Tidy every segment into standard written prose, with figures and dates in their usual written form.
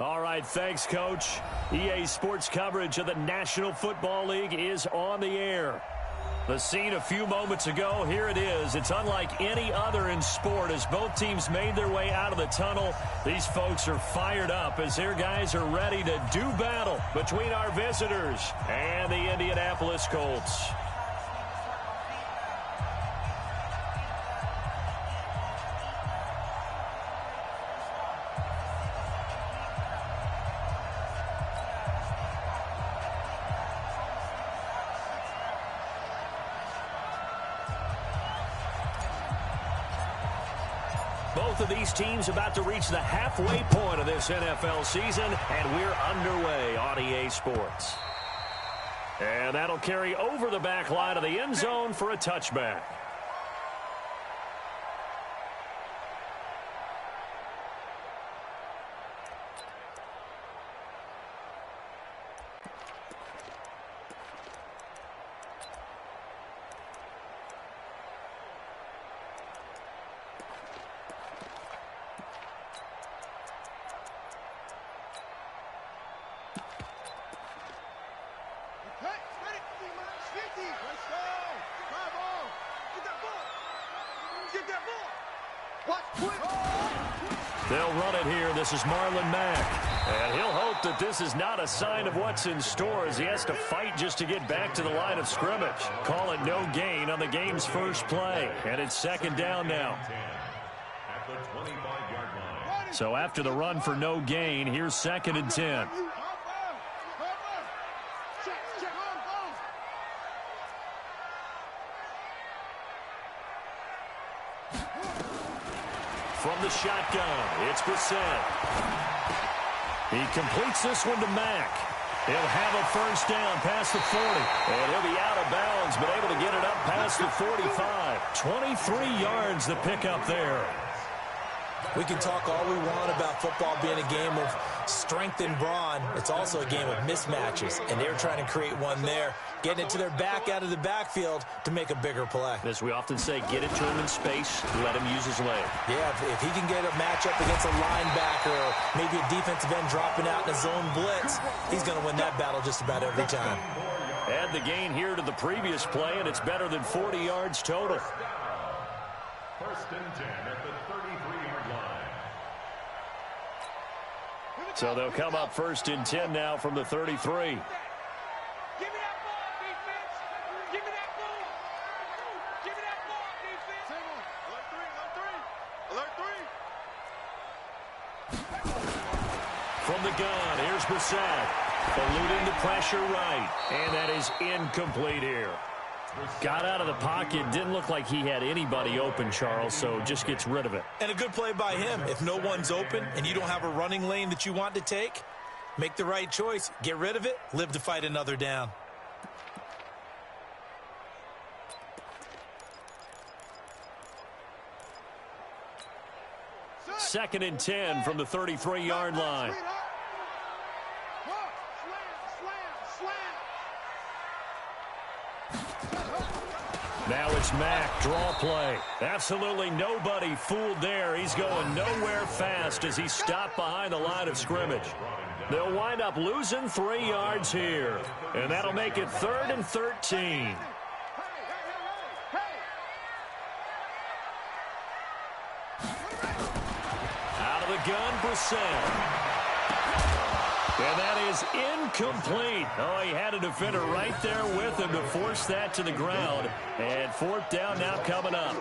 All right, thanks, Coach. EA Sports coverage of the National Football League is on the air. The scene a few moments ago, here it is. It's unlike any other in sport as both teams made their way out of the tunnel. These folks are fired up as their guys are ready to do battle between our visitors and the Indianapolis Colts. Both of these teams about to reach the halfway point of this NFL season, and we're underway on EA Sports. And that'll carry over the back line of the end zone for a touchback. They'll run it here. This is Marlon Mack. And he'll hope that this is not a sign of what's in store as he has to fight just to get back to the line of scrimmage. Call it no gain on the game's first play. And it's second down now. So after the run for no gain, here's second and 10. From the shotgun, it's Brissett. He completes this one to Mack. He'll have a first down past the 40. And he'll be out of bounds, but able to get it up past the 45. 23 yards to pick up there. We can talk all we want about football being a game of strength and brawn. It's also a game of mismatches, and they're trying to create one there, getting it to their back out of the backfield to make a bigger play. As we often say, get it to him in space, let him use his leg. Yeah, if he can get a matchup against a linebacker or maybe a defensive end dropping out in a zone blitz, he's going to win that battle just about every time. Add the gain here to the previous play, and it's better than 40 yards total. First and 10 at the 33-yard line. So they'll come up first and 10 now from the 33. Give me that ball, defense. Give me that ball. Give me that ball, defense. Alert three. From the gun, here's Brissett. Eluding the pressure right. And that is incomplete here. Got out of the pocket. Didn't look like he had anybody open, Charles, so just gets rid of it. And a good play by him. If no one's open and you don't have a running lane that you want to take, make the right choice. Get rid of it. Live to fight another down. Second and 10 from the 33-yard line. Now it's Mack, draw play. Absolutely nobody fooled there. He's going nowhere fast as he's stopped behind the line of scrimmage. They'll wind up losing 3 yards here, and that'll make it 3rd and 13. Out of the gun, Brissett. And that is incomplete. Oh, he had a defender right there with him to force that to the ground. And fourth down now coming up.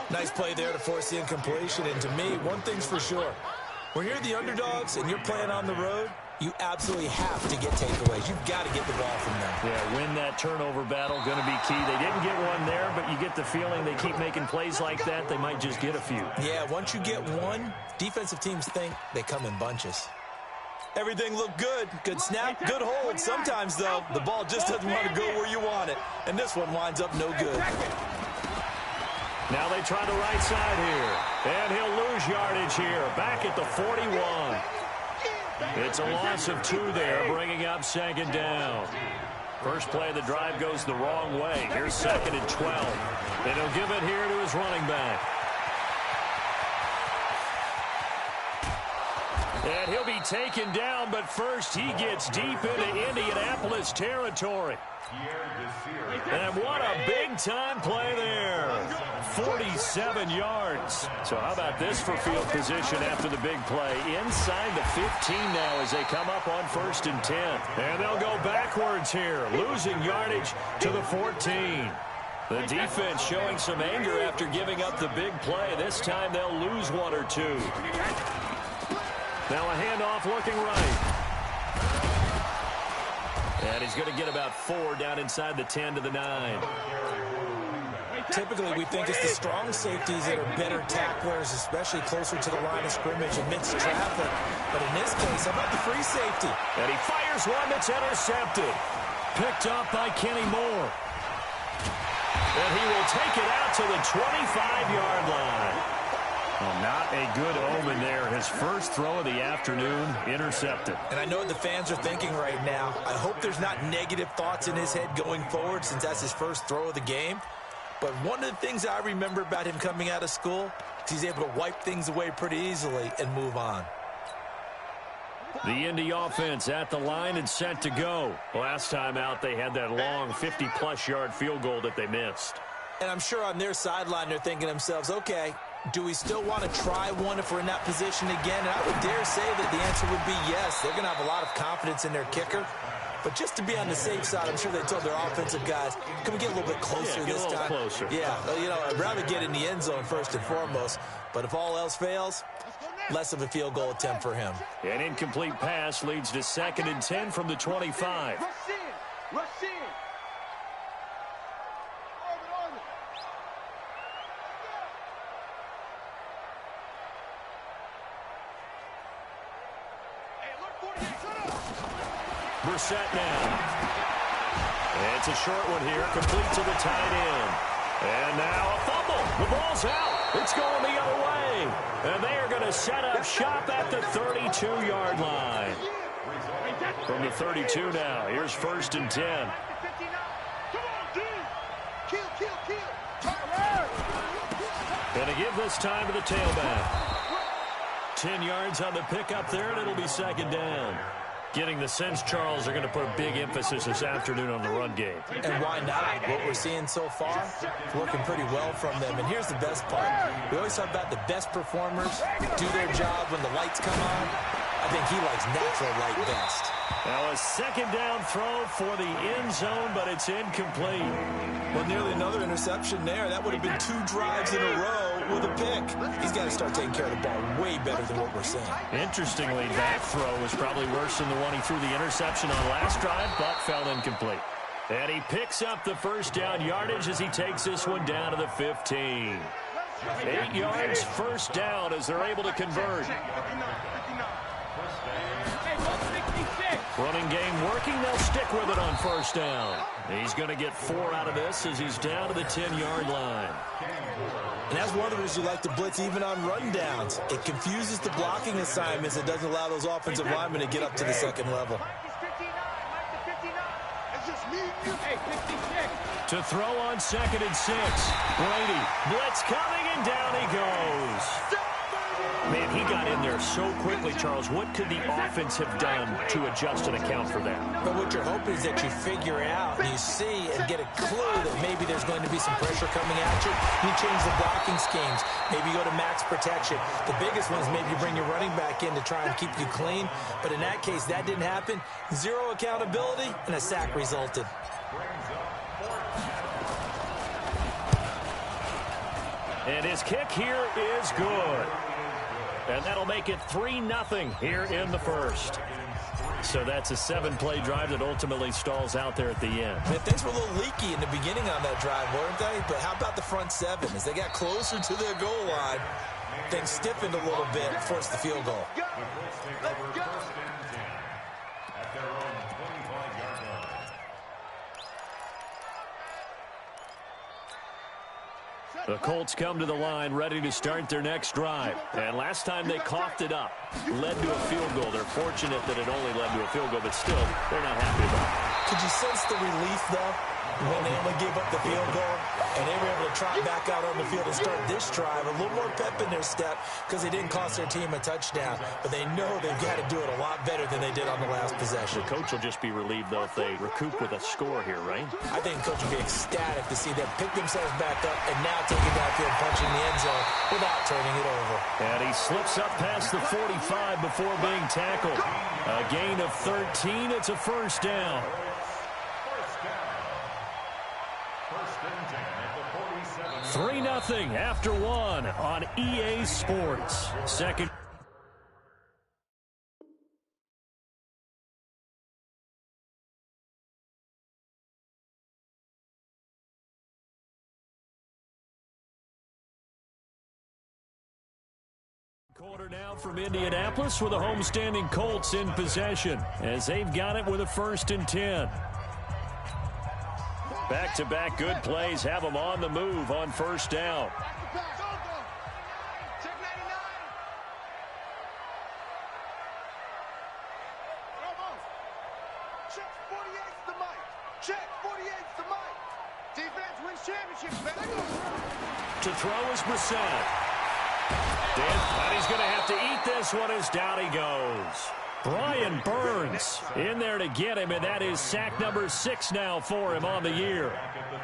Nice play there to force the incompletion. And to me, one thing's for sure. When you're the underdogs and you're playing on the road, you absolutely have to get takeaways. You've got to get the ball from them. Yeah, win that turnover battle, going to be key. They didn't get one there, but you get the feeling they keep making plays like that, they might just get a few. Yeah, once you get one, defensive teams think they come in bunches. Everything looked good. Good snap, good hold. Sometimes, though, the ball just doesn't want to go where you want it. And this one winds up no good. Now they try the right side here. And he'll lose yardage here. Back at the 41. It's a loss of 2 there, bringing up second down. First play of the drive goes the wrong way. Here's second and 12. And he'll give it here to his running back. And he'll be taken down, but first he gets deep into Indianapolis territory. And what a big-time play there. 47 yards. So how about this for field position after the big play? Inside the 15 now as they come up on 1st and 10. And they'll go backwards here, losing yardage to the 14. The defense showing some anger after giving up the big play. This time they'll lose one or two. Now a handoff looking right. And he's going to get about 4 down inside the 10 to the 9. Typically, we think it's the strong safeties that are better tacklers, especially closer to the line of scrimmage amidst traffic. But in this case, how about the free safety? And he fires one that's intercepted. Picked up by Kenny Moore. And he will take it out to the 25-yard line. Well, not a good omen there. His first throw of the afternoon intercepted. And I know what the fans are thinking right now. I hope there's not negative thoughts in his head going forward since that's his first throw of the game. But one of the things I remember about him coming out of school is he's able to wipe things away pretty easily and move on. The Indy offense at the line and set to go. Last time out, they had that long 50-plus yard field goal that they missed. And I'm sure on their sideline they're thinking to themselves, okay, do we still want to try one if we're in that position again? And I would dare say that the answer would be yes. They're going to have a lot of confidence in their kicker. But just to be on the safe side, I'm sure they told their offensive guys, can we get a little bit closer this time? Closer. Yeah, you know, I'd rather get in the end zone first and foremost. But if all else fails, less of a field goal attempt for him. An incomplete pass leads to 2nd and 10 from the 25. Rush in. Rush in. Brissett now. It's a short one here, complete to the tight end. And now a fumble. The ball's out. It's going the other way. And they are going to set up shop at the 32-yard line. From the 32 now, here's 1st and 10. Come on, dude. Kill. Going to give this time to the tailback. 10 yards on the pickup there, and it'll be 2nd down. Getting the sense, Charles, are going to put a big emphasis this afternoon on the run game. And why not? What we're seeing so far is working pretty well from them. And here's the best part. We always talk about the best performers do their job when the lights come on. I think he likes natural light best. Now a 2nd down throw for the end zone, but it's incomplete. Well, nearly another interception there. That would have been 2 drives in a row with a pick. He's got to start taking care of the ball way better than what we're seeing. Interestingly, that throw was probably worse than the one he threw the interception on last drive, but fell incomplete. And he picks up the 1st down yardage as he takes this one down to the 15. 8 yards, 1st down as they're able to convert. Running game working. They'll stick with it on 1st down. He's going to get 4 out of this as he's down to the 10-yard line. And that's one of the reasons you like to blitz even on rundowns. It confuses the blocking assignments. It doesn't allow those offensive linemen to get up to the 2nd level. To throw on 2nd and 6. Brady. Blitz coming, and down he goes. Man, he got in there so quickly, Charles. What could the offense have done to adjust and account for that? But what you're hoping is that you figure out, you see, and get a clue that maybe there's going to be some pressure coming at you. You change the blocking schemes. Maybe you go to max protection. The biggest one is maybe you bring your running back in to try and keep you clean. But in that case, that didn't happen. 0 accountability, and a sack resulted. And his kick here is good. And that'll make it 3-0 here in the 1st. So that's a 7-play drive that ultimately stalls out there at the end. Man, things were a little leaky in the beginning on that drive, weren't they? But how about the front 7? As they got closer to their goal line, things stiffened a little bit and forced the field goal. Let's go. The Colts come to the line ready to start their next drive. And last time they coughed it up, led to a field goal. They're fortunate that it only led to a field goal, but still, they're not happy about it. Could you sense the relief, though? when they only gave up the field goal, and they were able to trot back out on the field and start this drive. A little more pep in their step because they didn't cost their team a touchdown, but they know they've got to do it a lot better than they did on the last possession. The coach will just be relieved, though, if they recoup with a score here, right? I think the coach will be ecstatic to see them pick themselves back up and now take it downfield, punching the end zone without turning it over. And he slips up past the 45 before being tackled. A gain of 13. It's a first down. 3-0 after one on EA Sports. Second. Quarter now from Indianapolis with the homestanding Colts in possession as they've got it with a 1st and 10. Back-to-back good plays have them on the move on 1st down. Check 99. Check 48's the mic. Check 48's the mic. Defense wins championships, baby. To throw is Brissett. And he's going to have to eat this one as down he goes. Brian Burns in there to get him, and that is sack number 6 now for him on the year.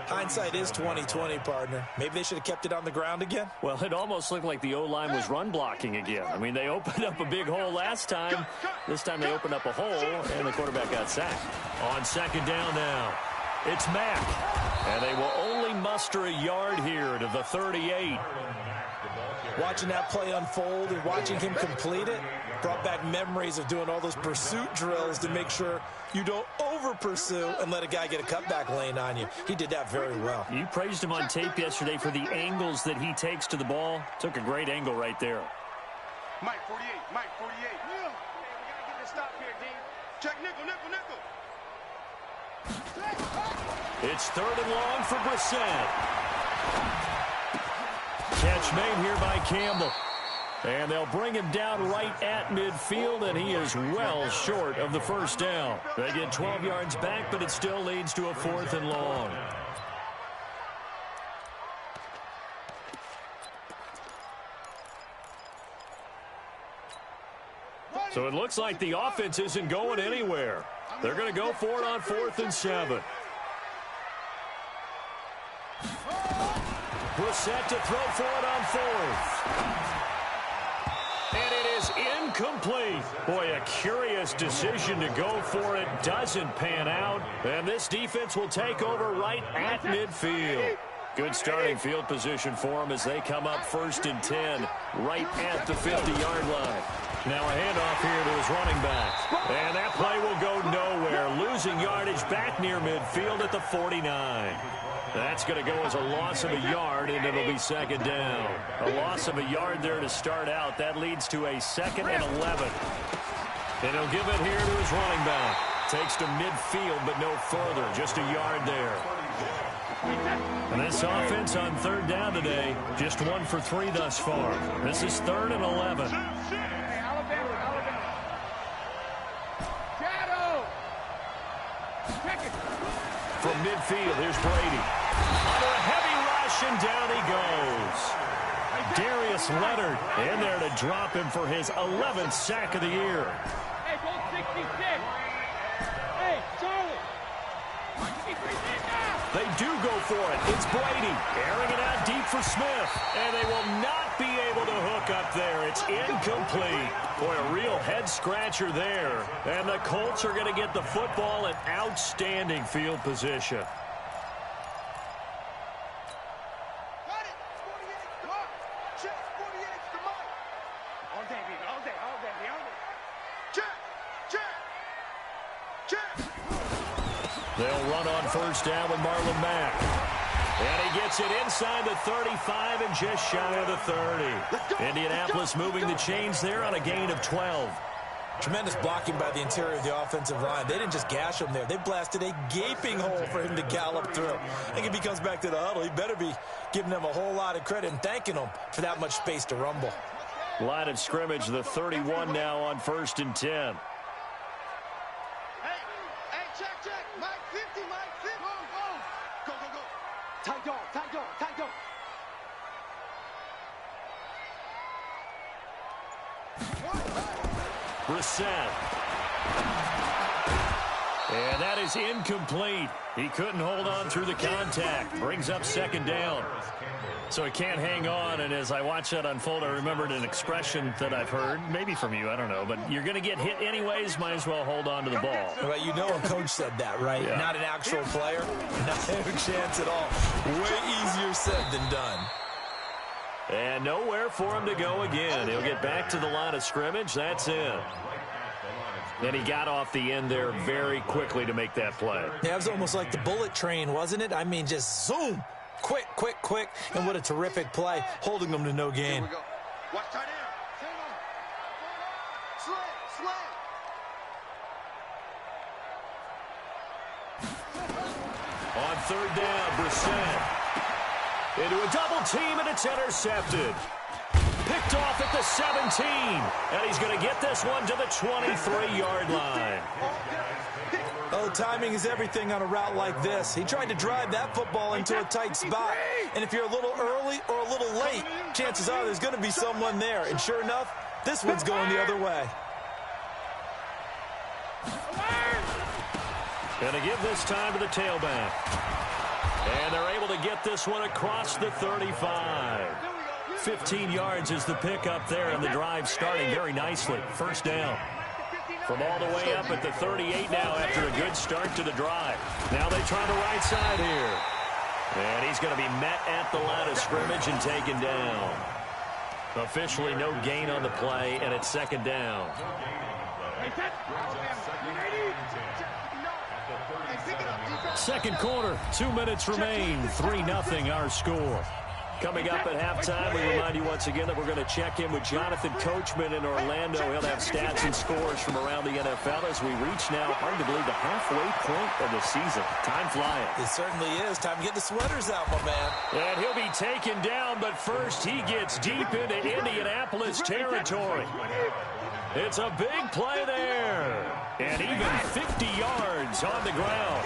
Hindsight is 20/20, partner. Maybe they should have kept it on the ground again. Well, it almost looked like the O-line was run blocking again. I mean, they opened up a big hole last time. This time they opened up a hole, and the quarterback got sacked. On 2nd down now, it's Mack. And they will only muster a yard here to the 38. Watching that play unfold and watching him complete it brought back memories of doing all those pursuit drills to make sure you don't over-pursue and let a guy get a cutback lane on you. He did that very well. You praised him on tape yesterday for the angles that he takes to the ball. Took a great angle right there. Mike 48, Mike 48. Yeah. Hey, we gotta get this stop here, D. Check nickel, nickel, nickel. It's 3rd and long for Brissett. Catch made here by Campbell. And they'll bring him down right at midfield, and he is well short of the 1st down. They get 12 yards back, but it still leads to a 4th and long. So it looks like the offense isn't going anywhere. They're going to go for it on 4th and 7. Brissett to throw for it on 4th. And it is incomplete. Boy, a curious decision to go for it. Doesn't pan out. And this defense will take over right at midfield. Good starting field position for them as they come up 1st and 10 right at the 50-yard line. Now a handoff here to his running back. And that play will go nowhere. Losing yardage back near midfield at the 49. That's going to go as a loss of a yard, and it'll be 2nd down. A loss of a yard there to start out. That leads to a 2nd and 11. And he'll give it here to his running back. Takes to midfield, but no further. Just a yard there. And this offense on 3rd down today, just 1 for 3 thus far. This is 3rd and 11. From midfield, here's Brady. Under a heavy rush, and down he goes. Darius Leonard in there to drop him for his 11th sack of the year. Hey, go 66. Hey, Charlie. They do go for it. It's Brady airing it out deep for Smith, and they will not be able to hook up there. It's incomplete. Boy, a real head-scratcher there. And the Colts are going to get the football in outstanding field position. Got it. 48's the mark. Check 48's the mark. All day, baby. All day, all day, all day. Check, check, check. They'll run on 1st down with Marlon Mack. And he gets it inside the 35 and just shy of the 30. Indianapolis moving the chains there on a gain of 12. Tremendous blocking by the interior of the offensive line. They didn't just gash him there. They blasted a gaping hole for him to gallop through. I think if he comes back to the huddle, he better be giving them a whole lot of credit and thanking them for that much space to rumble. Line of scrimmage, the 31 now on 1st and 10. Hey, check, check. Mike 50, Mike 50. Go, go. Tight dog, tight dog, tight dog. Brissett. And that is incomplete. He couldn't hold on through the contact. Brings up second down. So he can't hang on, and as I watch that unfold, I remembered an expression that I've heard, maybe from you, I don't know, but you're going to get hit anyways, might as well hold on to the ball. Well, you know a coach said that, right? Yeah. Not an actual player. Not a chance at all. Way easier said than done. And nowhere for him to go again. He'll get back to the line of scrimmage. That's it. And he got off the end there very quickly to make that play. Yeah, it was almost like the bullet train, wasn't it? I mean, just zoom. Quick, quick, quick. And what a terrific play, holding them to no gain. Here we go. Watch tight end. Slam, slam. On third down, Brissett. Into a double team, and it's intercepted. Picked off at the 17. And he's going to get this one to the 23-yard line. Oh, timing is everything on a route like this. He tried to drive that football into a tight spot. And if you're a little early or a little late, chances are there's going to be someone there. And sure enough, this one's going the other way. Going to give this time to the tailback. And they're able to get this one across the 35. 15 yards is the pickup there, and the drive starting very nicely. First down. From all the way up at the 38 now after a good start to the drive. Now they try the right side here. And he's going to be met at the line of scrimmage and taken down. Officially no gain on the play, and it's second down. Second quarter, 2 minutes remain. 3-0 our score. Coming up at halftime, we remind you once again that we're going to check in with Jonathan Coachman in Orlando. He'll have stats and scores from around the NFL as we reach now, hard to believe, the halfway point of the season. Time flying. It certainly is. Time to get the sweaters out, my man. And he'll be taken down, but first he gets deep into Indianapolis territory. It's a big play there. And even 50 yards on the ground.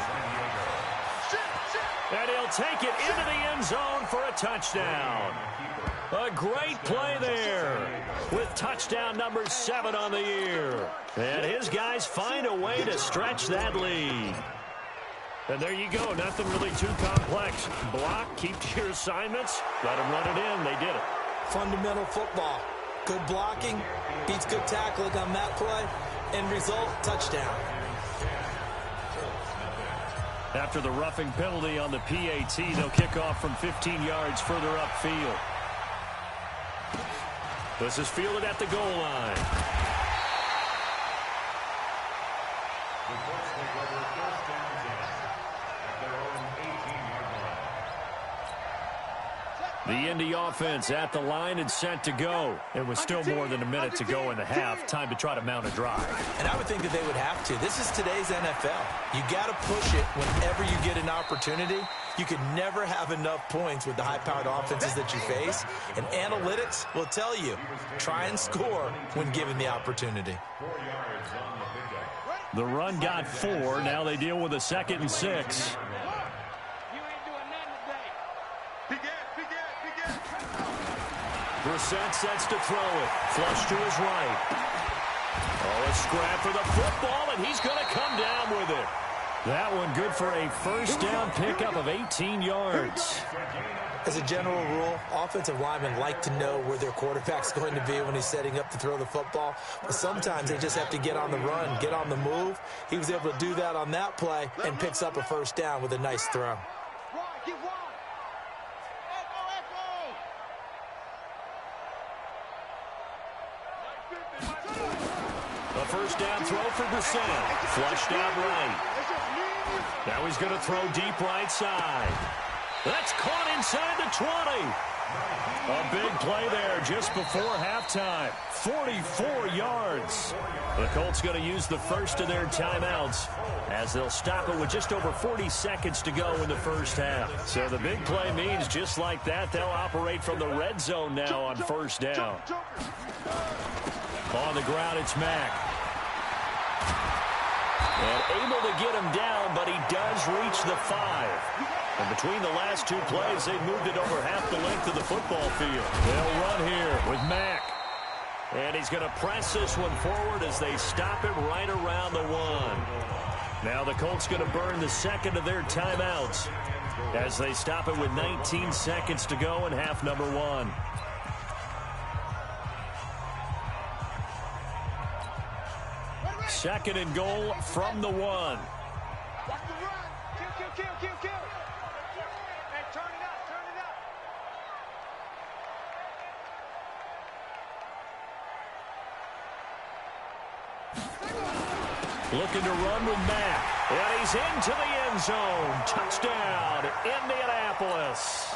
And he'll take it into the end zone for a touchdown. A great play there with touchdown number 7 on the year. And his guys find a way to stretch that lead. And there you go. Nothing really too complex. Block, keep to your assignments, let them run it in. They did it. Fundamental football. Good blocking, beats good tackling on that play. End result, touchdown. After the roughing penalty on the PAT, they'll kick off from 15 yards further upfield. This is fielded at the goal line. The Indy offense at the line and set to go. It was still more than a minute to go in the half. Time to try to mount a drive. And I would think that they would have to. This is today's NFL. You got to push it whenever you get an opportunity. You can never have enough points with the high-powered offenses that you face. And analytics will tell you, try and score when given the opportunity. The run got 4. Now they deal with a 2nd and 6. Brissett sets to throw it. Flush to his right. Oh, a scrap for the football, and he's going to come down with it. That one good for a first down pickup of 18 yards. As a general rule, offensive linemen like to know where their quarterback's going to be when he's setting up to throw the football. But sometimes they just have to get on the run, get on the move. He was able to do that on that play and picks up a first down with a nice throw. A first down throw for Brissett. Flushed out right. Now he's going to throw deep right side. That's caught inside the 20. A big play there just before halftime. 44 yards. The Colts going to use the first of their timeouts as they'll stop it with just over 40 seconds to go in the first half. So the big play means just like that, they'll operate from the red zone now on first down. On the ground, it's Mack. And able to get him down, but he does reach the 5. And between the last two plays, they've moved it over half the length of the football field. They'll run here with Mack. And he's going to press this one forward as they stop it right around the 1. Now the Colts going to burn the second of their timeouts as they stop it with 19 seconds to go in half number 1. Second and goal from the 1. Watch the run. Kill. Hey, turn it up. Looking to run with Mack. And he's into the end zone. Touchdown, Indianapolis.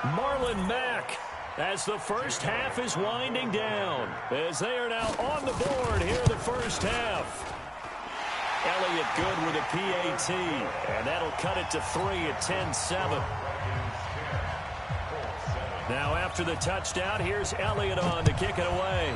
Marlon Mack, as the first half is winding down, as they are now on the board here in the first half. Elliott good with a PAT, and that'll cut it to 3 at 10-7. Now after the touchdown, here's Elliott on to kick it away.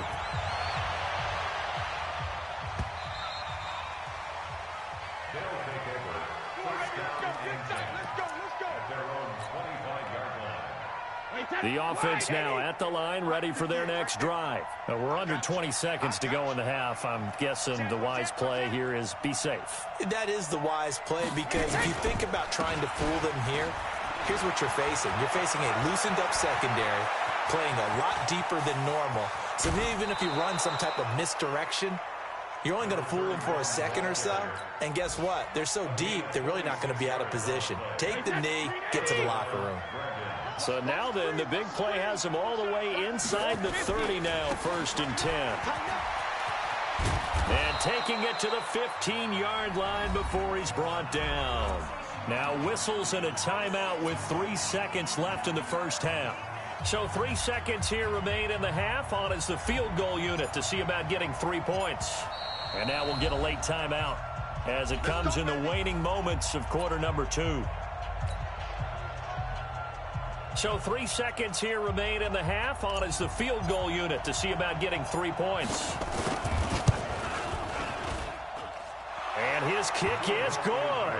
The offense now at the line, ready for their next drive. We're under 20 seconds to go in the half. I'm guessing the wise play here is be safe. That is the wise play, because if you think about trying to fool them here, here's what you're facing. You're facing a loosened up secondary, playing a lot deeper than normal. So even if you run some type of misdirection, you're only going to fool them for a second or so. And guess what? They're so deep, they're really not going to be out of position. Take the knee, get to the locker room. So now then, the big play has him all the way inside the 30 now, 1st and 10. And taking it to the 15-yard line before he's brought down. Now whistles and a timeout with 3 seconds left in the first half. So 3 seconds here remain in the half. On is the field goal unit to see about getting 3 points. And now we'll get a late timeout as it comes in the waning moments of quarter number 2. So 3 seconds here remain in the half. On is the field goal unit to see about getting 3 points. And his kick is good.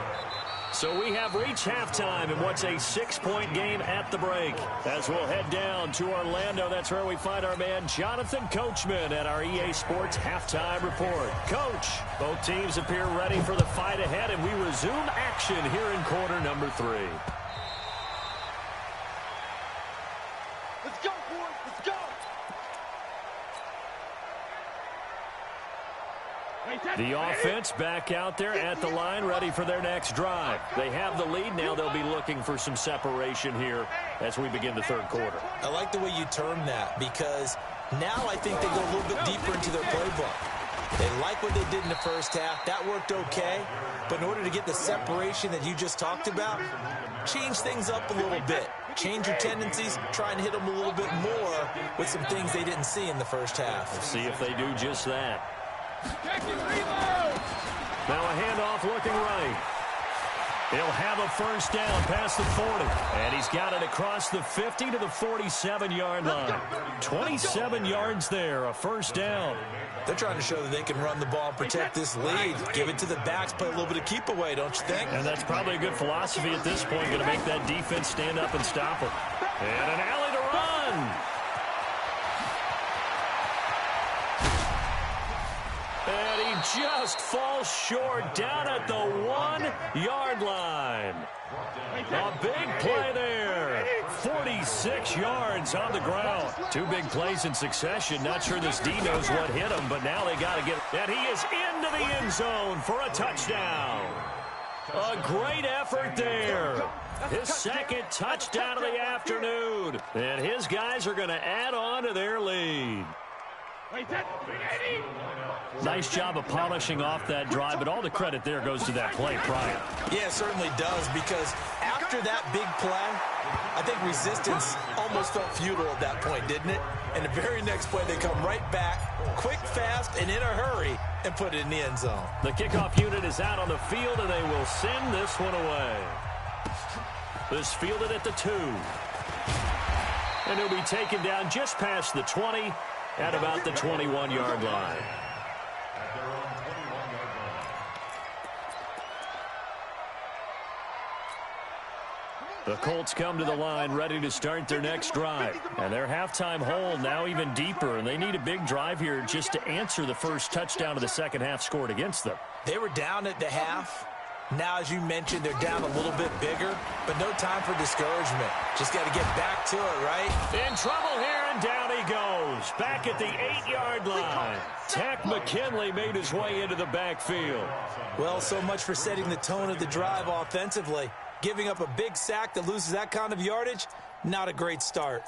So we have reached halftime in what's a 6-point game at the break. As we'll head down to Orlando, that's where we find our man Jonathan Coachman at our EA Sports Halftime Report. Coach, both teams appear ready for the fight ahead, and we resume action here in quarter number 3. Let's go, boys. Let's go. The offense back out there at the line, ready for their next drive. They have the lead. Now they'll be looking for some separation here as we begin the third quarter. I like the way you term that, because now I think they go a little bit deeper into their playbook. They like what they did in the first half. That worked okay. But in order to get the separation that you just talked about, change things up a little bit. Change your tendencies, try and hit them a little bit more with some things they didn't see in the first half. We'll see if they do just that. Now a handoff looking right. He'll have a first down past the 40. And he's got it across the 50 to the 47-yard line. 27 yards there, a first down. They're trying to show that they can run the ball and protect this lead. Give it to the backs, play a little bit of keep away, don't you think? And that's probably a good philosophy at this point, going to make that defense stand up and stop them. And an alley to run. And he just falls short down at the 1-yard line. A big play there. 46 yards on the ground. 2 big plays in succession. Not sure this D knows what hit him, but now they got to get it. And he is into the end zone for a touchdown. A great effort there. His second touchdown of the afternoon. And his guys are going to add on to their lead. Nice job of polishing off that drive, but all the credit there goes to that play prior. Yeah, it certainly does, because after that big play, I think resistance almost felt futile at that point, didn't it? And the very next play, they come right back, quick, fast, and in a hurry, and put it in the end zone. The kickoff unit is out on the field, and they will send this one away. This fielded at the 2. And he'll be taken down just past the 20 at about the 21-yard line. The Colts come to the line ready to start their next drive. And their halftime hole now even deeper, and they need a big drive here just to answer the first touchdown of the second half scored against them. They were down at the half. Now, as you mentioned, they're down a little bit bigger, but no time for discouragement. Just got to get back to it, right? In trouble here, and down he goes. Back at the 8-yard line. Tack McKinley made his way into the backfield. Well, so much for setting the tone of the drive offensively. Giving up a big sack that loses that kind of yardage, not a great start.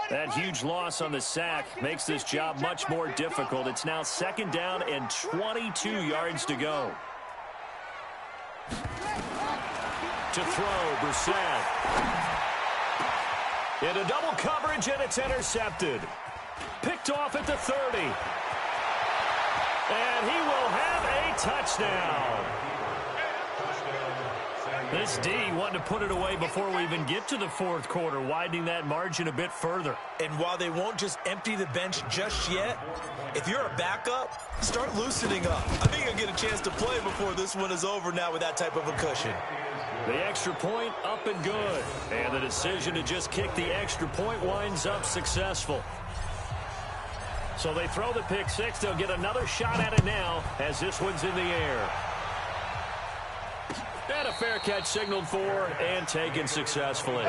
That huge loss on the sack makes this job much more difficult. It's now 2nd down and 22 yards to go. To throw, Brissett. Into double coverage, and it's intercepted. Picked off at the 30. And he will have a touchdown. This D wanted to put it away before we even get to the fourth quarter, widening that margin a bit further. And while they won't just empty the bench just yet, if you're a backup, start loosening up. I think you'll get a chance to play before this one is over now with that type of a cushion. The extra point up and good. And the decision to just kick the extra point winds up successful. So they throw the pick six. They'll get another shot at it now as this one's in the air. And a fair catch signaled for and taken successfully.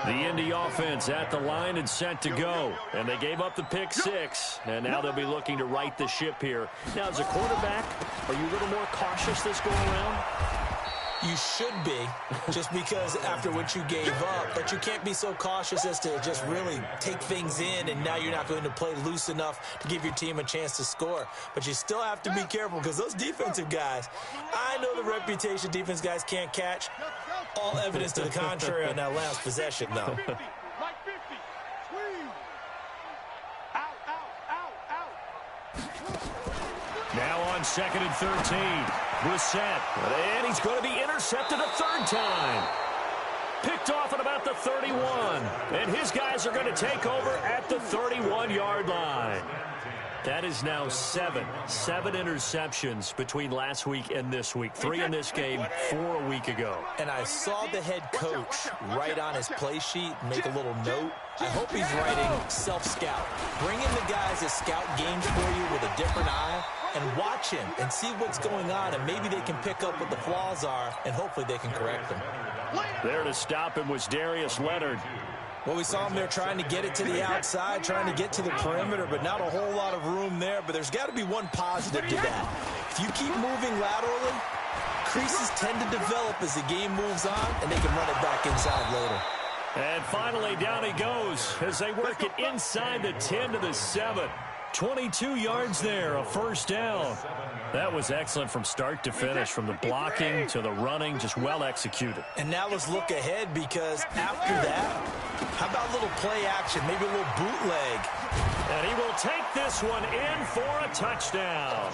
The Indy offense at the line and set to go. And they gave up the pick six. And now they'll be looking to right the ship here. Now, as a quarterback, are you a little more cautious this go around? You should be, just because after what you gave up, but you can't be so cautious as to just really take things in, and now you're not going to play loose enough to give your team a chance to score. But you still have to be careful because those defensive guys, I know the reputation defense guys can't catch. All evidence to the contrary on that last possession, though. Now on 2nd and 13. Brissett. And he's going to be intercepted a third time. Picked off at about the 31. And his guys are going to take over at the 31-yard line. That is now seven interceptions between last week and this week. 3 in this game, 4 a week ago. And I saw the head coach write on his play sheet, make a little note. I hope he's writing self-scout. Bring in the guys that scout games for you with a different eye and watch him and see what's going on, and maybe they can pick up what the flaws are, and hopefully they can correct them. There to stop him was Darius Leonard. Well, we saw him there trying to get it to the outside, trying to get to the perimeter, but not a whole lot of room there. But there's got to be one positive to that. If you keep moving laterally, creases tend to develop as the game moves on, and they can run it back inside later. And finally, down he goes as they work it inside the 10 to the 7. 22 yards there, a first down. That was excellent from start to finish, from the blocking to the running, just well executed. And now let's look ahead, because after that, how about a little play action, maybe a little bootleg? And he will take this one in for a touchdown.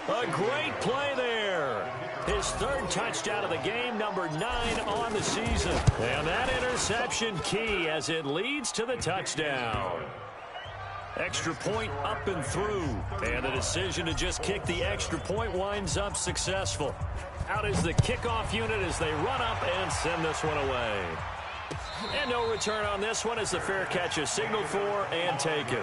A great play there. His third touchdown of the game, number 9 on the season. And that interception key as it leads to the touchdown. Extra point up and through. And the decision to just kick the extra point winds up successful. Out is the kickoff unit as they run up and send this one away. And no return on this one as the fair catch is signaled for and taken.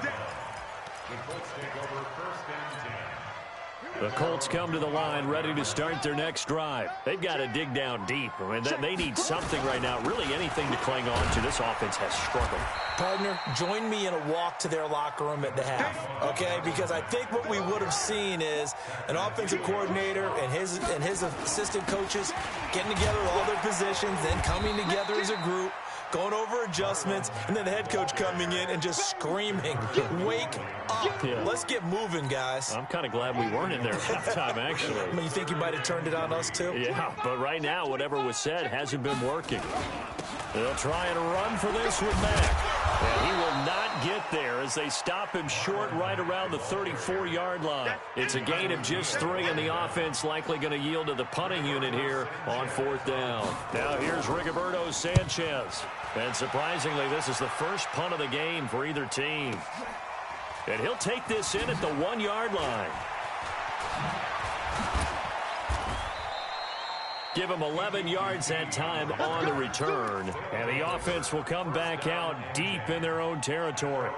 The Colts come to the line ready to start their next drive. They've got to dig down deep. I mean, they need something right now, really anything to cling on to. This offense has struggled. Partner, join me in a walk to their locker room at the half, okay? Because I think what we would have seen is an offensive coordinator and his assistant coaches getting together all their positions, then coming together as a group, going over adjustments, and then the head coach coming in and just screaming, wake up. Yeah. Let's get moving, guys. I'm kind of glad we weren't in there at halftime, actually. I mean, you think you might have turned it on us, too? Yeah, but right now, whatever was said hasn't been working. They'll try and run for this with Mack. And he will not get there as they stop him short right around the 34-yard line. It's a gain of just 3, and the offense likely going to yield to the punting unit here on 4th down. Now here's Rigoberto Sanchez. And surprisingly, this is the first punt of the game for either team. And he'll take this in at the 1-yard line. Give him 11 yards that time on the return. And the offense will come back out deep in their own territory.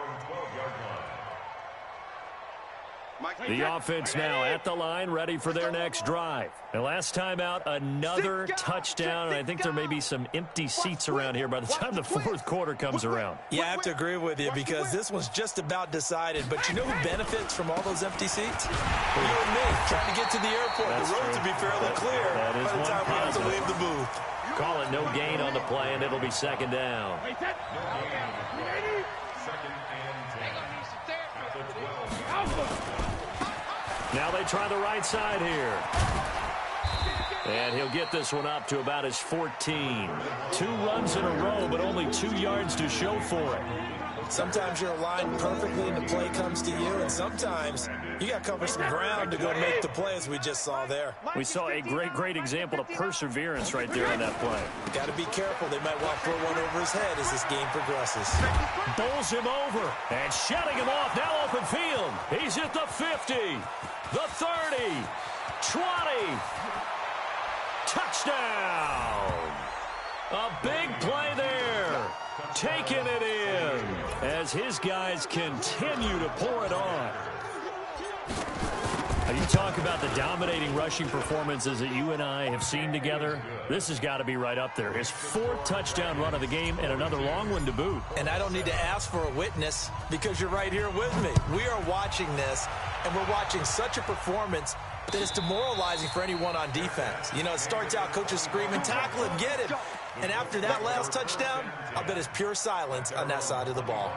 The offense now at the line, ready for their next drive. And last time out, another touchdown. And I think there may be some empty seats around here by the time the 4th quarter comes around. Yeah, I have to agree with you because this one's just about decided. But you know who benefits from all those empty seats? You and me, trying to get to the airport. That's the roads true. will be fairly clear That is by the time we have to positive. leave the booth. Call it no gain on the play, and it'll be 2nd down. Now they try the right side here. And he'll get this one up to about his 14. 2 runs in a row, but only 2 yards to show for it. Sometimes you're aligned perfectly and the play comes to you, and sometimes you got to cover some ground to go make the play, as we just saw there. We saw a great example of perseverance right there on that play. Got to be careful. They might want to throw one over his head as this game progresses. Bowls him over and shutting him off. Now open field. He's at the 50, the 30, 20. Touchdown. A big play there. Taking it in as his guys continue to pour it on. Now you talk about the dominating rushing performances that you and I have seen together. This has got to be right up there. His 4th touchdown run of the game and another long one to boot. And I don't need to ask for a witness because you're right here with me. We are watching this, and we're watching such a performance that is demoralizing for anyone on defense. You know, it starts out coaches screaming, tackle him, get it. And after that last touchdown, I'll bet it's pure silence on that side of the ball.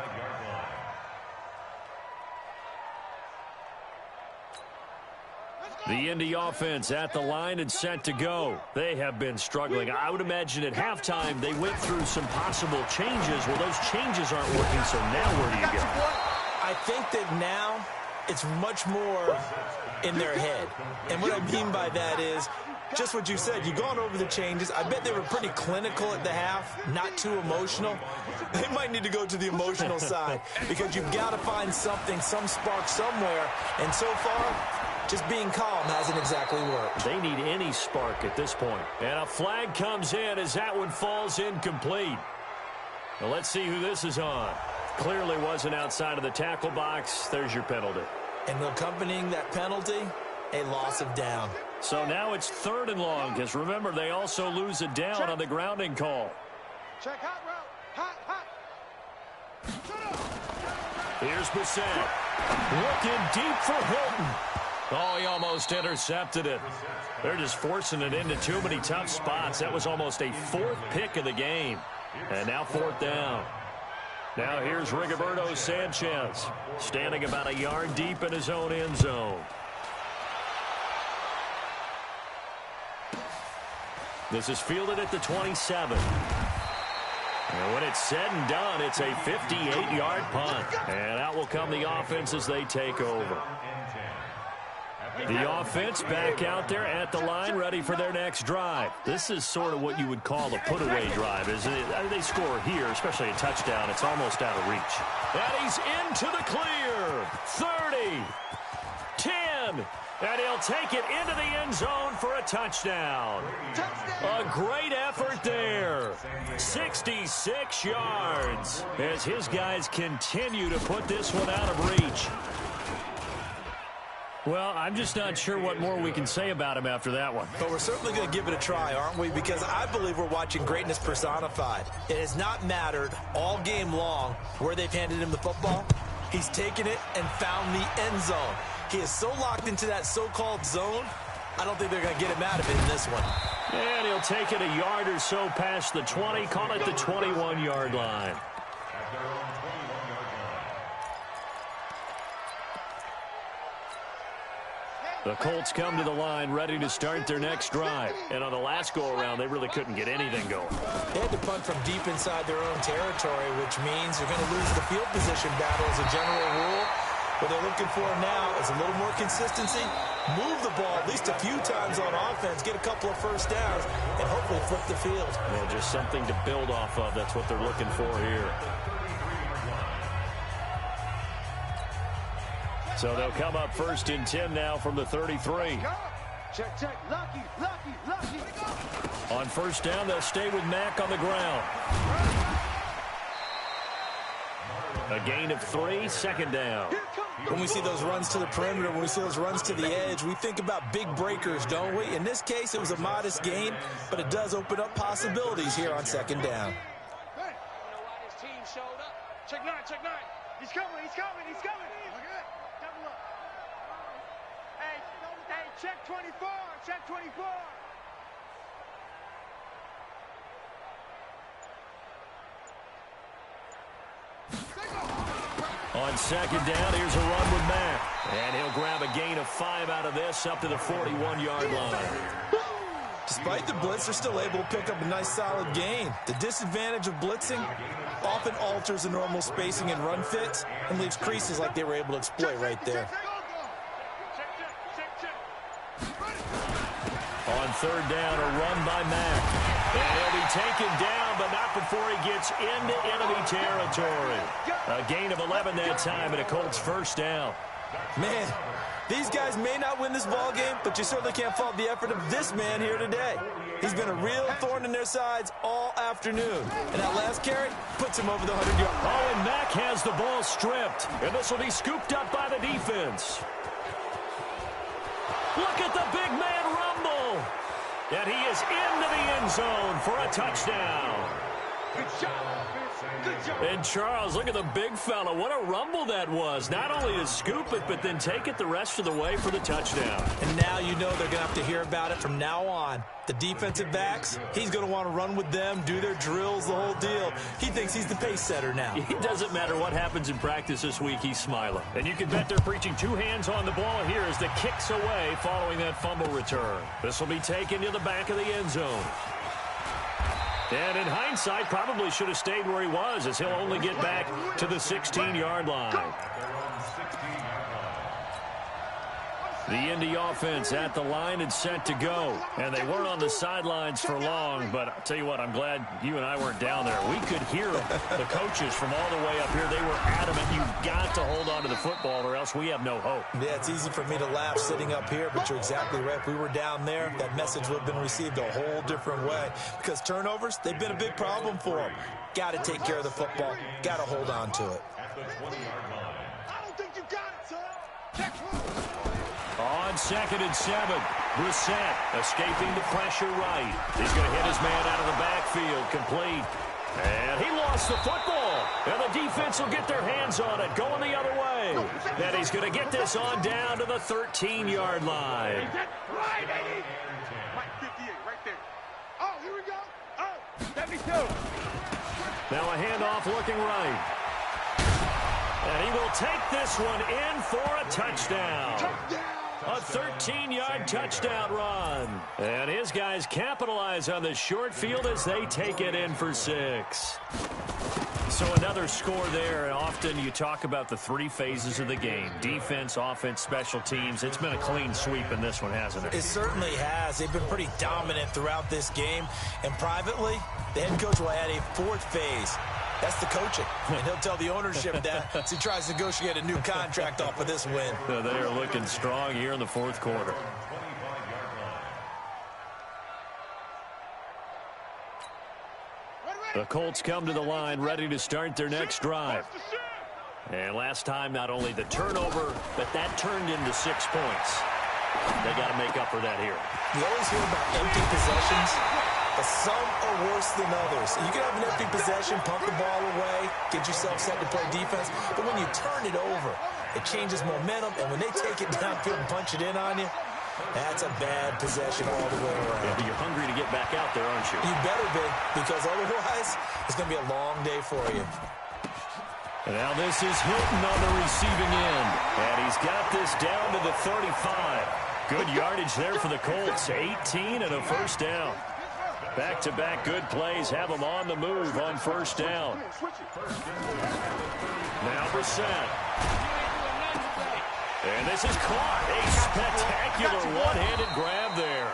The Indy offense at the line and set to go. They have been struggling. I would imagine at halftime they went through some possible changes. Well, those changes aren't working, so now where do you go? I think that now it's much more in their head. And what I mean by that is just what you said. You've gone over the changes. I bet they were pretty clinical at the half, not too emotional. They might need to go to the emotional side because you've got to find something, some spark somewhere. And so far, just being calm hasn't exactly worked. They need any spark at this point. And a flag comes in as that one falls incomplete. Now let's see who this is on. Clearly wasn't outside of the tackle box. There's your penalty. And accompanying that penalty, a loss of down. So now it's 3rd and long, because remember, they also lose a down on the grounding call. Check hot route. Hot. Here's Bissett. Looking deep for Hilton. Oh, he almost intercepted it. They're just forcing it into too many tough spots. That was almost a 4th pick of the game. And now 4th down. Now here's Rigoberto Sanchez, standing about a yard deep in his own end zone. This is fielded at the 27. And when it's said and done, it's a 58-yard punt. And out will come the offense as they take over. The offense back out there at the line, ready for their next drive. This is sort of what you would call a put-away drive, isn't it? They score here, especially a touchdown. It's almost out of reach. And he's into the clear. 30, 10, and he'll take it into the end zone for a touchdown. A great effort there. 66 yards as his guys continue to put this one out of reach. Well, I'm just not sure what more we can say about him after that one. But we're certainly going to give it a try, aren't we? Because I believe we're watching greatness personified. It has not mattered all game long where they've handed him the football. He's taken it and found the end zone. He is so locked into that so-called zone, I don't think they're going to get him out of it in this one. And he'll take it a yard or so past the 20, call it the 21-yard line. The Colts come to the line ready to start their next drive. And on the last go-around, they really couldn't get anything going. They had to punt from deep inside their own territory, which means you're going to lose the field position battle as a general rule. What they're looking for now is a little more consistency, move the ball at least a few times on offense, get a couple of first downs, and hopefully flip the field. Yeah, just something to build off of. That's what they're looking for here. So they'll come up 1st and 10 now from the 33. Check, check. Lucky, lucky, lucky. On 1st down, they'll stay with Mack on the ground. A gain of 3, 2nd down. When we see those runs to the perimeter, when we see those runs to the edge, we think about big breakers, don't we? In this case, it was a modest gain, but it does open up possibilities here on 2nd down. Hey. I don't know why this team showed up. Check 9, check 9. He's coming, he's coming, he's coming. Okay. Double up. Hey, check 24, check 24. On 2nd down, here's a run with Mack. And he'll grab a gain of 5 out of this up to the 41-yard line. Despite the blitz, they're still able to pick up a nice solid gain. The disadvantage of blitzing often alters the normal spacing and run fits and leaves creases like they were able to exploit right there. On 3rd down, a run by Mack. And he'll be taken down, but not before he gets into enemy territory. A gain of 11 that time, and a Colts 1st down. Man, these guys may not win this ball game, but you certainly can't fault the effort of this man here today. He's been a real thorn in their sides all afternoon. And that last carry puts him over the 100-yard line. Oh, and Mack has the ball stripped. And this will be scooped up by the defense. Look at the big man rumble. And he is into the end zone for a touchdown. Good job. Good job. And Charles, look at the big fella. What a rumble that was. Not only to scoop it, but then take it the rest of the way for the touchdown. And now you know they're going to have to hear about it from now on. The defensive backs, he's going to want to run with them, do their drills, the whole deal. He thinks he's the pace setter now. It doesn't matter what happens in practice this week, he's smiling. And you can bet they're preaching 2 hands on the ball here as the kick's away following that fumble return. This will be taken to the back of the end zone. And in hindsight, probably should have stayed where he was, as he'll only get back to the 16-yard line. The Indy offense at the line and set to go. And they weren't on the sidelines for long, but I'll tell you what, I'm glad you and I weren't down there. We could hear the coaches from all the way up here. They were adamant, you've got to hold on to the football or else we have no hope. Yeah, it's easy for me to laugh sitting up here, but you're exactly right. If we were down there, that message would have been received a whole different way. Because turnovers, they've been a big problem for them. Got to take care of the football. Got to hold on to it. I don't think you got it, son. Check 1. On 2nd and 7, Brissett escaping the pressure right. He's going to hit his man out of the backfield, complete. And he lost the football. And the defense will get their hands on it, going the other way. And he's going to get this on down to the 13-yard line. Right, baby. Mike 58, right there. Oh, here we go. Oh, 72. Now a handoff looking right. And he will take this one in for a touchdown. A 13-yard touchdown run. And his guys capitalize on the short field as they take it in for 6. So another score there. And often you talk about the 3 phases of the game. Defense, offense, special teams. It's been a clean sweep in this one, hasn't it? It certainly has. They've been pretty dominant throughout this game. And privately, the head coach will add a 4th phase. That's the coaching. And he'll tell the ownership that as he tries to negotiate a new contract off of this win. So they are looking strong here in the 4th quarter. The Colts come to the line ready to start their next drive. And last time, not only the turnover, but that turned into 6 points. They got to make up for that here. You always hear about empty possessions, but some are worse than others. You can have an empty possession, pump the ball away, get yourself set to play defense, but when you turn it over, it changes momentum, and when they take it downfield and punch it in on you, that's a bad possession all the way around. Yeah, but you're hungry to get back out there, aren't you? You better be, because otherwise, it's going to be a long day for you. And now this is Hilton on the receiving end. And he's got this down to the 35. Good yardage there for the Colts. 18 and a first down. Back-to-back good plays have them on the move on first down. Now Brissett. And this is caught. A spectacular one-handed grab there.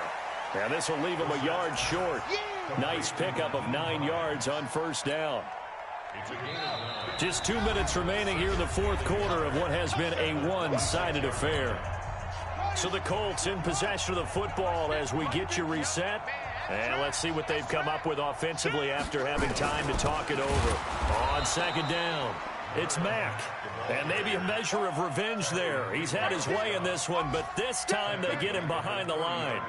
And this will leave him a yard short. Nice pickup of 9 yards on first down. Just 2 minutes remaining here in the fourth quarter of what has been a one-sided affair. So the Colts in possession of the football as we get you reset. And let's see what they've come up with offensively after having time to talk it over. On second down, it's Mack. And maybe a measure of revenge there. He's had his way in this one, but this time they get him behind the line.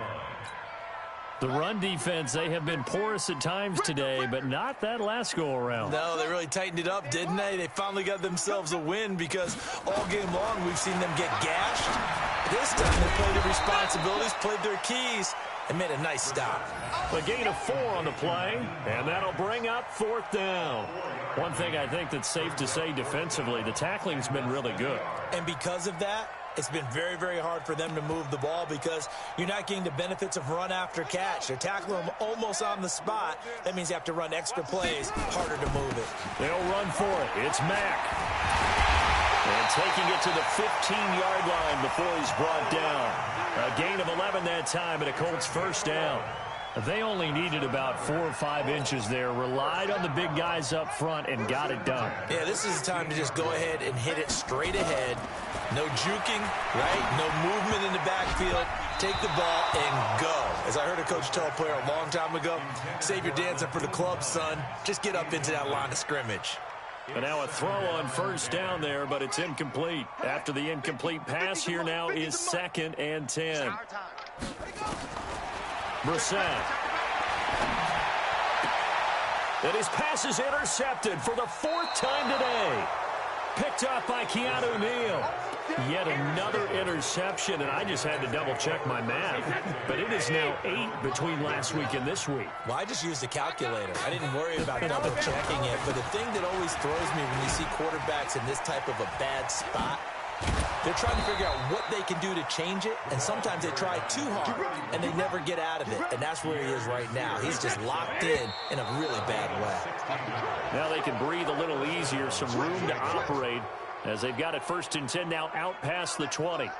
The run defense, they have been porous at times today, but not that last go-around. No, they really tightened it up, didn't they? They finally got themselves a win because all game long we've seen them get gashed. This time they played their responsibilities, played their keys, and made a nice stop. A gain of 4 on the play, and that'll bring up fourth down. One thing I think that's safe to say defensively, the tackling's been really good. And because of that, it's been very, very hard for them to move the ball because you're not getting the benefits of run after catch. They're tackling them almost on the spot. That means you have to run extra plays, harder to move it. They'll run for it. It's Mack. And taking it to the 15-yard line before he's brought down. A gain of 11 that time and a Colts first down. They only needed about 4 or 5 inches there, relied on the big guys up front, and got it done. Yeah, this is the time to just go ahead and hit it straight ahead. No juking, right? No movement in the backfield. Take the ball and go. As I heard a coach tell a player a long time ago, save your dancing for the club, son. Just get up into that line of scrimmage. And now a throw on first down there, but it's incomplete. After the incomplete pass, here now is 2nd and 10. Brissett. And his pass is intercepted for the 4th time today. Picked off by Keanu Neal. Yet another interception, and I just had to double-check my math. But it is now 8 between last week and this week. Well, I just used a calculator. I didn't worry about double-checking it. But the thing that always throws me when you see quarterbacks in this type of a bad spot, they're trying to figure out what they can do to change it, and sometimes they try too hard, and they never get out of it. And that's where he is right now. He's just locked in a really bad way. Now they can breathe a little easier, some room to operate, as they've got it 1st and 10 now out past the 20.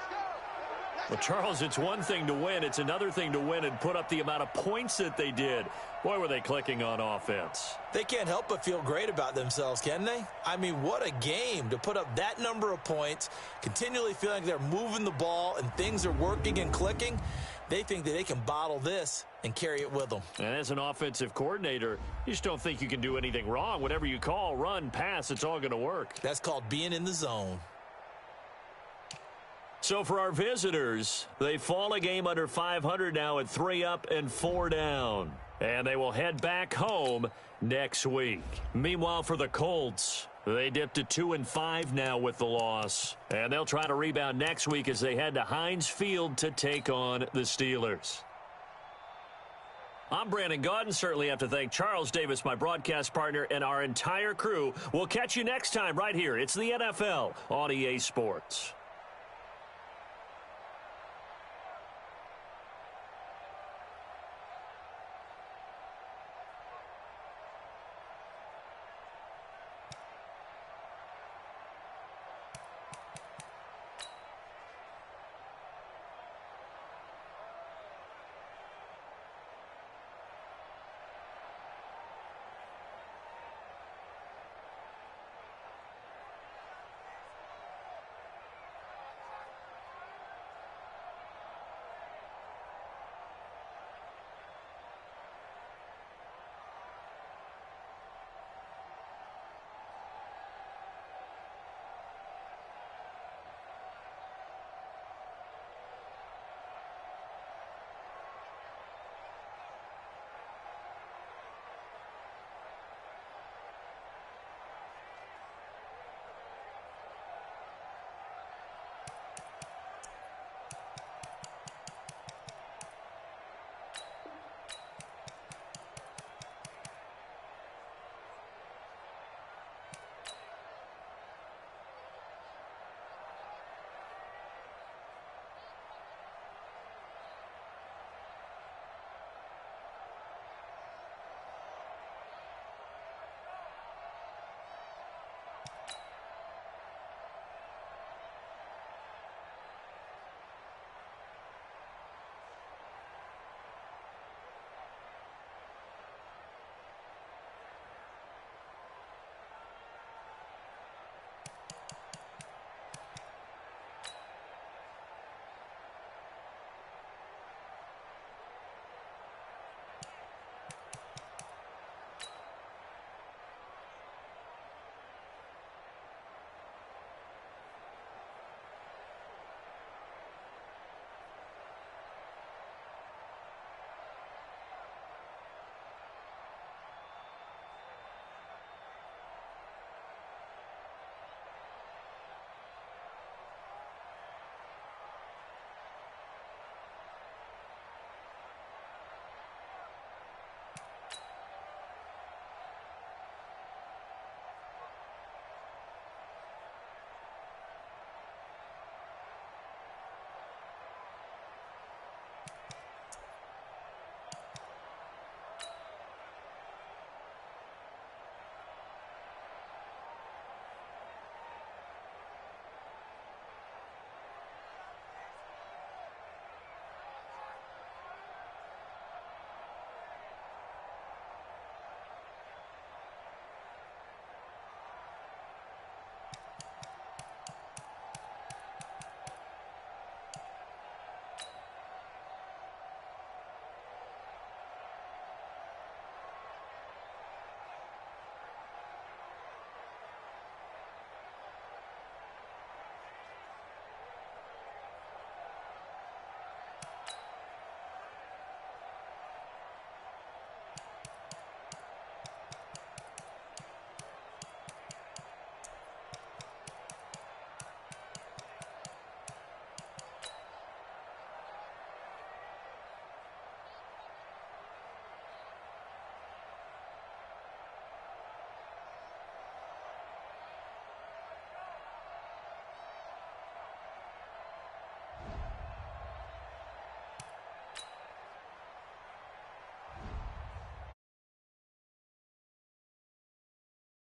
Well, Charles, it's one thing to win. It's another thing to win and put up the amount of points that they did. Boy, were they clicking on offense. They can't help but feel great about themselves, can they? I mean, what a game to put up that number of points, continually feeling like they're moving the ball and things are working and clicking. They think that they can bottle this and carry it with them. And as an offensive coordinator, you just don't think you can do anything wrong. Whatever you call, run, pass, it's all going to work. That's called being in the zone. So for our visitors, they fall a game under 500 now at 3 up and 4 down. And they will head back home next week. Meanwhile, for the Colts, they dipped to 2-5 now with the loss. And they'll try to rebound next week as they head to Heinz Field to take on the Steelers. I'm Brandon Gaudin. Certainly have to thank Charles Davis, my broadcast partner, and our entire crew. We'll catch you next time right here. It's the NFL on EA Sports.